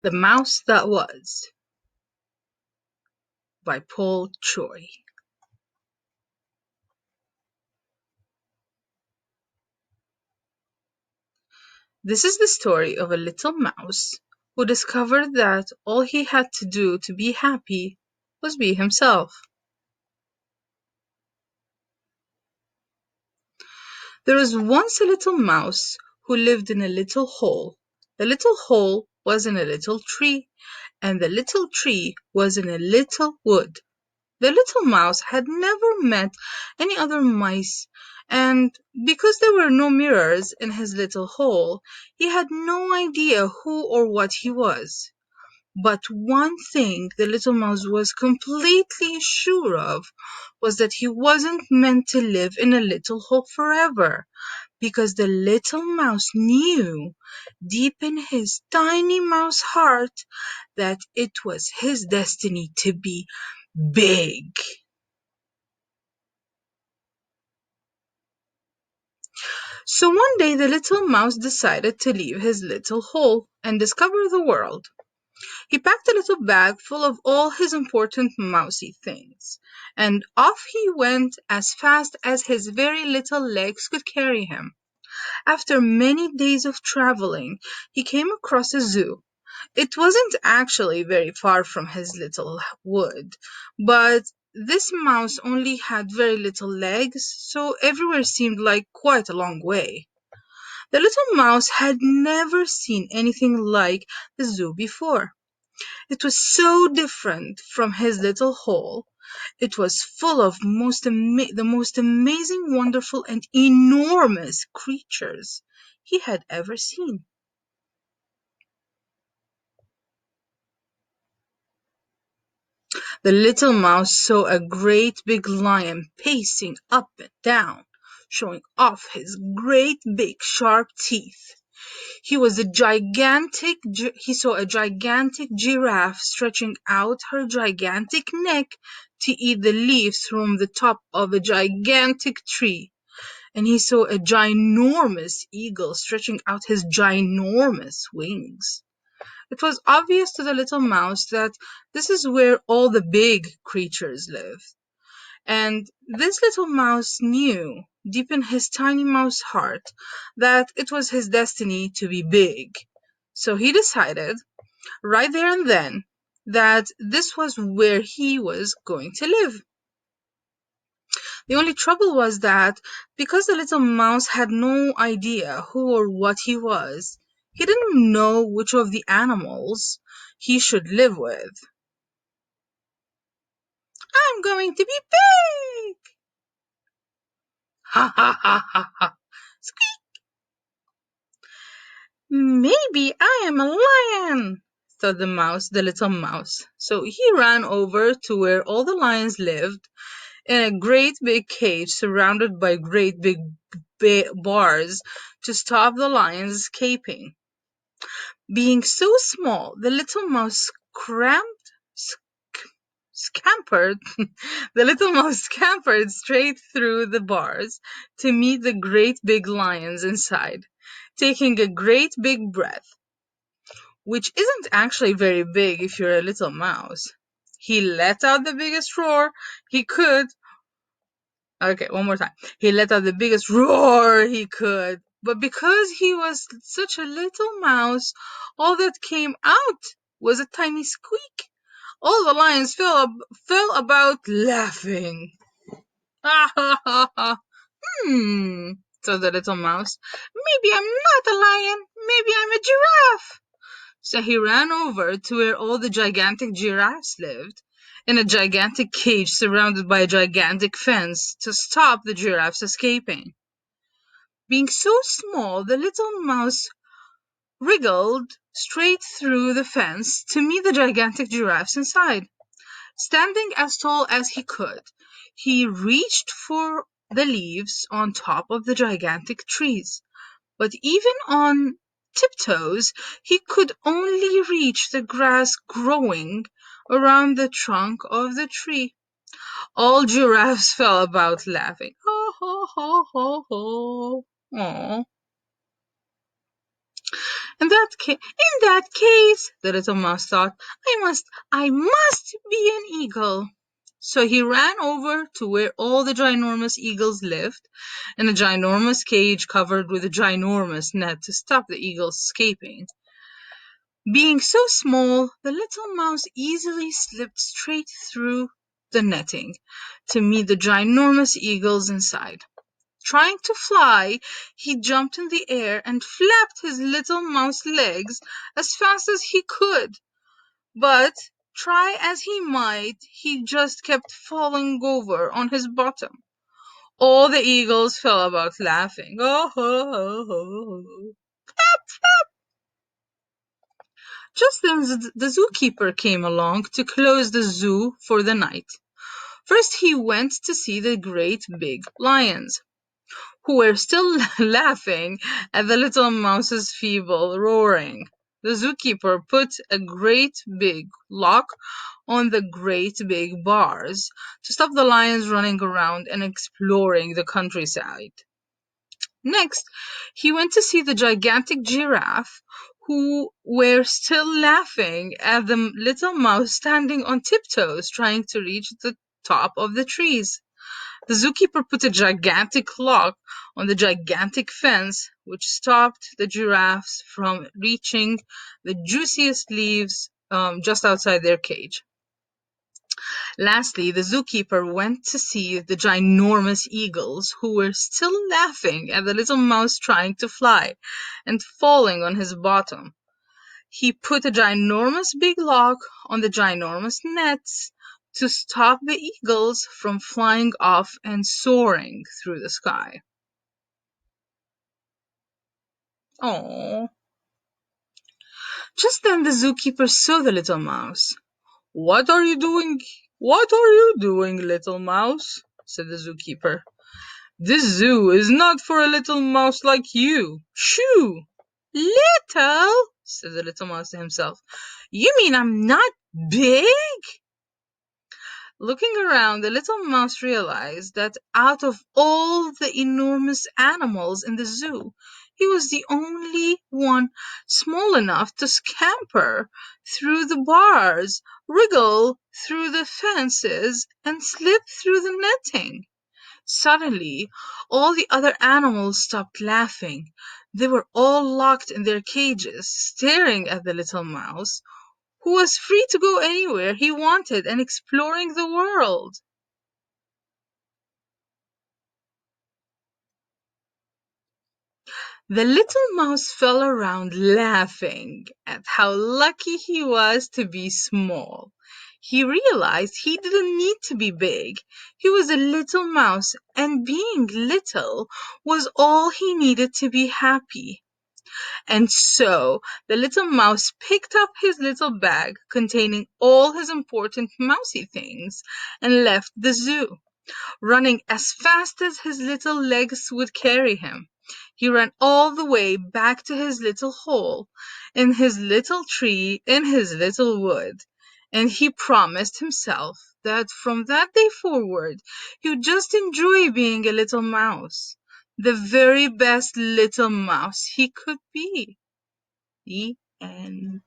The Mouse That Was by Paul Choi. This is the story of a little mouse who discovered that all he had to do to be happy was be himself. There was once a little mouse who lived in a little hole. The little hole was in a little tree, and the little tree was in a little wood. The little mouse had never met any other mice, and because there were no mirrors in his little hole, he had no idea who or what he was. But one thing the little mouse was completely sure of was that he wasn't meant to live in a little hole forever, because the little mouse knew, deep in his tiny mouse heart, that it was his destiny to be big. So one day the little mouse decided to leave his little hole and discover the world. He packed a little bag full of all his important mousy things, and off he went as fast as his very little legs could carry him. After many days of traveling, he came across a zoo. It wasn't actually very far from his little wood, but this mouse only had very little legs, so everywhere seemed like quite a long way. The little mouse had never seen anything like the zoo before. It was so different from his little hole. It was full of the most amazing, wonderful, and enormous creatures he had ever seen. The little mouse saw a great big lion pacing up and down, showing off his great big sharp teeth. He saw a gigantic giraffe stretching out her gigantic neck to eat the leaves from the top of a gigantic tree. And he saw a ginormous eagle stretching out his ginormous wings. It was obvious to the little mouse that this is where all the big creatures live. And this little mouse knew, deep in his tiny mouse heart, that it was his destiny to be big. So he decided, right there and then, that this was where he was going to live. The only trouble was that, because the little mouse had no idea who or what he was, he didn't know which of the animals he should live with. I'm going to be big! Ha ha ha ha ha! Maybe I am a lion, thought the little mouse. So he ran over to where all the lions lived, in a great big cage surrounded by great big bars to stop the lions escaping. Being so small, the little mouse scampered the little mouse scampered straight through the bars to meet the great big lions inside, taking a great big breath, which isn't actually very big if you're a little mouse. He let out the biggest roar he could. Okay, one more time. He let out the biggest roar he could. But because he was such a little mouse, all that came out was a tiny squeak. All the lions fell about laughing. Ha ha ha ha. Said the little mouse. Maybe I'm not a lion. Maybe I'm a giraffe. So he ran over to where all the gigantic giraffes lived, in a gigantic cage surrounded by a gigantic fence to stop the giraffes escaping. Being so small, the little mouse wriggled straight through the fence to meet the gigantic giraffes inside. Standing as tall as he could, he reached for the leaves on top of the gigantic trees. But even on tiptoes, he could only reach the grass growing around the trunk of the tree. All giraffes fell about laughing. Ho, ho, ho, ho, ho. Aww. In that case, the little mouse thought, I must be an eagle. So he ran over to where all the ginormous eagles lived, in a ginormous cage covered with a ginormous net to stop the eagles escaping. Being so small, the little mouse easily slipped straight through the netting to meet the ginormous eagles inside. Trying to fly, he jumped in the air and flapped his little mouse legs as fast as he could. But, try as he might, he just kept falling over on his bottom. All the eagles fell about laughing. Oh, ho, ho, ho, ho. Just then the zookeeper came along to close the zoo for the night. First he went to see the great big lions, who were still laughing at the little mouse's feeble roaring. The zookeeper put a great big lock on the great big bars to stop the lions running around and exploring the countryside. Next, he went to see the gigantic giraffe, who were still laughing at the little mouse standing on tiptoes trying to reach the top of the trees. The zookeeper put a gigantic lock on the gigantic fence, which stopped the giraffes from reaching the juiciest leaves just outside their cage. Lastly, the zookeeper went to see the ginormous eagles, who were still laughing at the little mouse trying to fly and falling on his bottom. He put a ginormous big lock on the ginormous nets to stop the eagles from flying off and soaring through the sky. Oh! Just then the zookeeper saw the little mouse. "What are you doing? What are you doing, little mouse?" said the zookeeper. "This zoo is not for a little mouse like you. Shoo!" "Little?" said the little mouse to himself. "You mean I'm not big?" Looking around, the little mouse realized that out of all the enormous animals in the zoo, he was the only one small enough to scamper through the bars, wriggle through the fences, and slip through the netting. Suddenly, all the other animals stopped laughing. They were all locked in their cages, staring at the little mouse, who was free to go anywhere he wanted and exploring the world. The little mouse fell around laughing at how lucky he was to be small. He realized he didn't need to be big. He was a little mouse, and being little was all he needed to be happy. And so the little mouse picked up his little bag containing all his important mousy things and left the zoo, running as fast as his little legs would carry him. He ran all the way back to his little hole in his little tree in his little wood, and he promised himself that from that day forward he would just enjoy being a little mouse, the very best little mouse he could be. The end.